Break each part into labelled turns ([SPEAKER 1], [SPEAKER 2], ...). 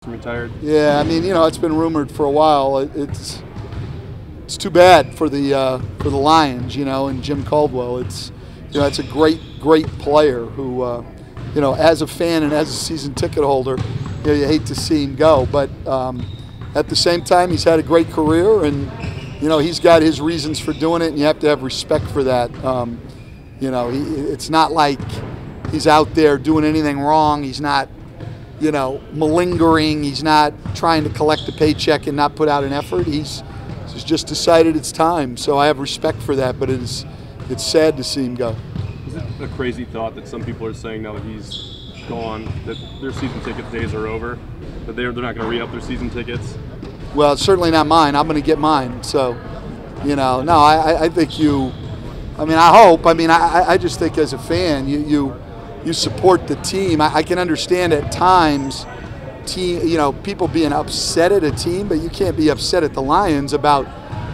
[SPEAKER 1] Johnson retired?
[SPEAKER 2] Yeah, I mean, you know, it's been rumored for a while. It's too bad for the Lions, you know, and Jim Caldwell. It's, you know, it's a great player who, you know, as a fan and as a season ticket holder, you know, you hate to see him go. But at the same time, he's had a great career, and you know, he's got his reasons for doing it, and you have to have respect for that. You know, it's not like he's out there doing anything wrong. He's not, you know, malingering. He's not trying to collect a paycheck and not put out an effort. He's just decided it's time. So I have respect for that, but it's sad to see him go.
[SPEAKER 1] Is it a crazy thought that some people are saying now that he's gone, that their season ticket days are over, that they're not going to re-up their season tickets?
[SPEAKER 2] Well, it's certainly not mine. I'm going to get mine. So, you know, no, I think you, I mean, I hope. I mean, I just think as a fan, you support the team. I can understand at times, you know, people being upset at a team, but you can't be upset at the Lions about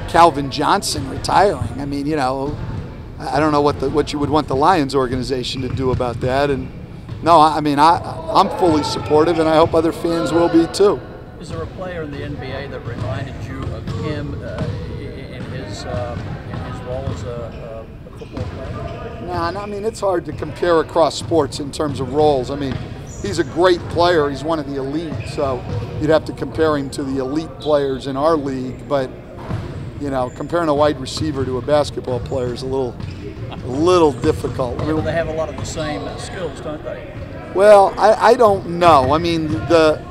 [SPEAKER 2] Calvin Johnson retiring. I mean, you know, I don't know what you would want the Lions organization to do about that. And no, I mean, I'm fully supportive, and I hope other fans will be too.
[SPEAKER 3] Is there a player in the NBA that reminded you of him in his role as a football player?
[SPEAKER 2] Nah, I mean, it's hard to compare across sports in terms of roles. I mean, he's a great player. He's one of the elite, so you'd have to compare him to the elite players in our league. But, you know, comparing a wide receiver to a basketball player is a little difficult.
[SPEAKER 3] I mean, they have a lot of the same skills, don't they?
[SPEAKER 2] Well, I don't know. I mean, the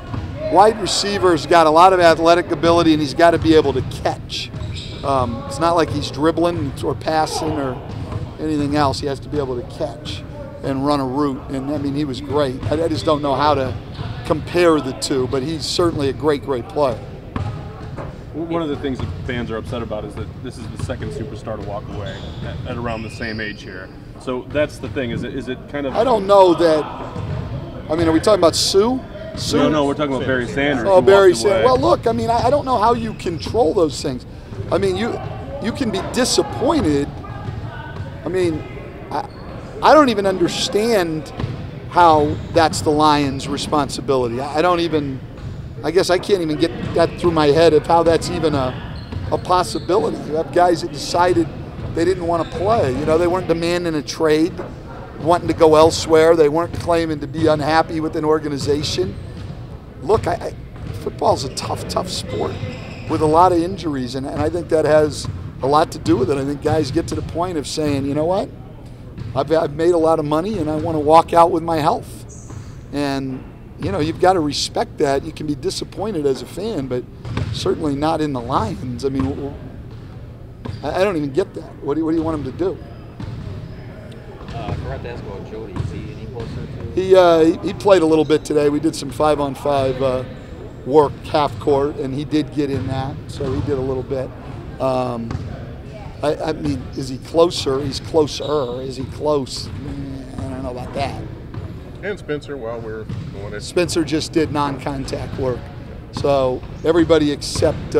[SPEAKER 2] wide receiver's got a lot of athletic ability, and he's got to be able to catch. It's not like he's dribbling or passing or anything else. He has to be able to catch and run a route. And, I mean, he was great. I just don't know how to compare the two, but he's certainly a great player.
[SPEAKER 1] One of the things that fans are upset about is that this is the second superstar to walk away at around the same age here. So that's the thing. Is it kind of?
[SPEAKER 2] I don't know that. I mean, are we talking about Sue?
[SPEAKER 1] No, we're talking about Barry Sanders.
[SPEAKER 2] Oh, Barry Sanders. Well, look, I mean, I don't know how you control those things. I mean, you can be disappointed. I mean, I don't even understand how that's the Lions' responsibility. I guess I can't even get that through my head of how that's even a possibility. You have guys that decided they didn't want to play. You know, they weren't demanding a trade, wanting to go elsewhere. They weren't claiming to be unhappy with an organization. Look, football's a tough sport with a lot of injuries, and I think that has a lot to do with it. I think guys get to the point of saying, you know what, I've made a lot of money, and I want to walk out with my health. And, you know, you've got to respect that. You can be disappointed as a fan, but certainly not in the Lions. I mean, I don't even get that. What do you want them to do?
[SPEAKER 4] I forgot to ask about Jody. Is he any closer to?
[SPEAKER 2] He played a little bit today. We did some 5-on-5 work, half court, and he did get in that, so he did a little bit. I mean, is he closer? He's closer. Is he close? I don't know about that.
[SPEAKER 5] And Spencer, while we're going,
[SPEAKER 2] Spencer just did non-contact work, so everybody except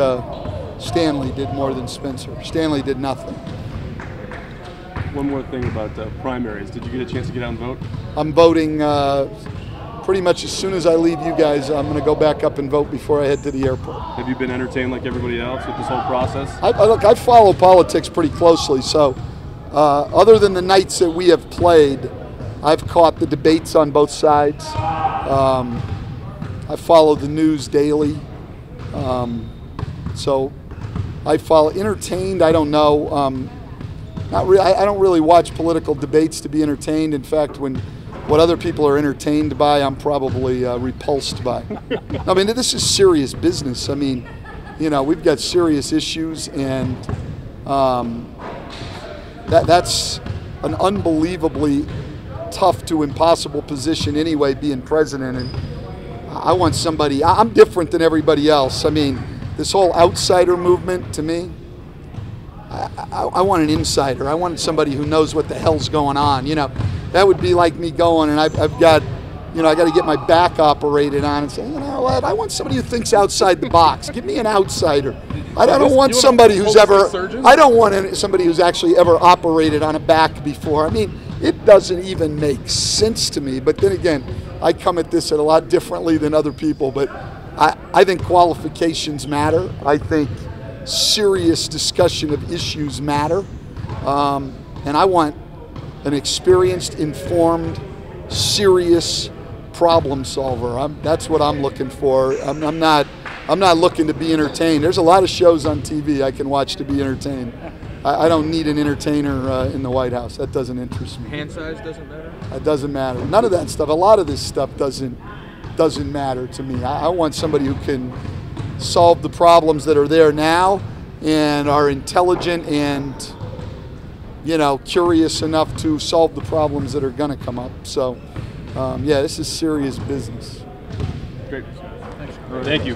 [SPEAKER 2] Stanley did more than Spencer. Stanley did nothing.
[SPEAKER 1] One more thing about primaries. Did you get a chance to get out and vote?
[SPEAKER 2] I'm voting pretty much as soon as I leave you guys. I'm going to go back up and vote before I head to the airport.
[SPEAKER 1] Have you been entertained like everybody else with this whole process?
[SPEAKER 2] Look, I follow politics pretty closely, so other than the nights that we have played, I've caught the debates on both sides. I follow the news daily. So I follow. Entertained, I don't know. Not really. I don't really watch political debates to be entertained. In fact, what other people are entertained by, I'm probably repulsed by. I mean, this is serious business. I mean, you know, we've got serious issues, and that's an unbelievably tough to impossible position anyway, being president. And I want somebody. I'm different than everybody else. I mean, this whole outsider movement, to me, I want an insider. I want somebody who knows what the hell's going on. You know, that would be like me going and I've got, you know, I got to get my back operated on and say, you know what, I want somebody who thinks outside the box. Give me an outsider. I don't want somebody who's somebody who's actually ever operated on a back before. I mean, it doesn't even make sense to me. But then again, I come at this a lot differently than other people. But I think qualifications matter. I think serious discussion of issues matter. And I want an experienced, informed, serious problem solver. That's what I'm looking for. I'm not looking to be entertained. There's a lot of shows on TV I can watch to be entertained. I don't need an entertainer in the White House. That doesn't interest me.
[SPEAKER 4] Hand size doesn't matter?
[SPEAKER 2] It doesn't matter. None of that stuff. A lot of this stuff doesn't matter to me. I want somebody who can solve the problems that are there now and are intelligent and, you know, curious enough to solve the problems that are going to come up. So, yeah, this is serious business.
[SPEAKER 1] Great. Thank you.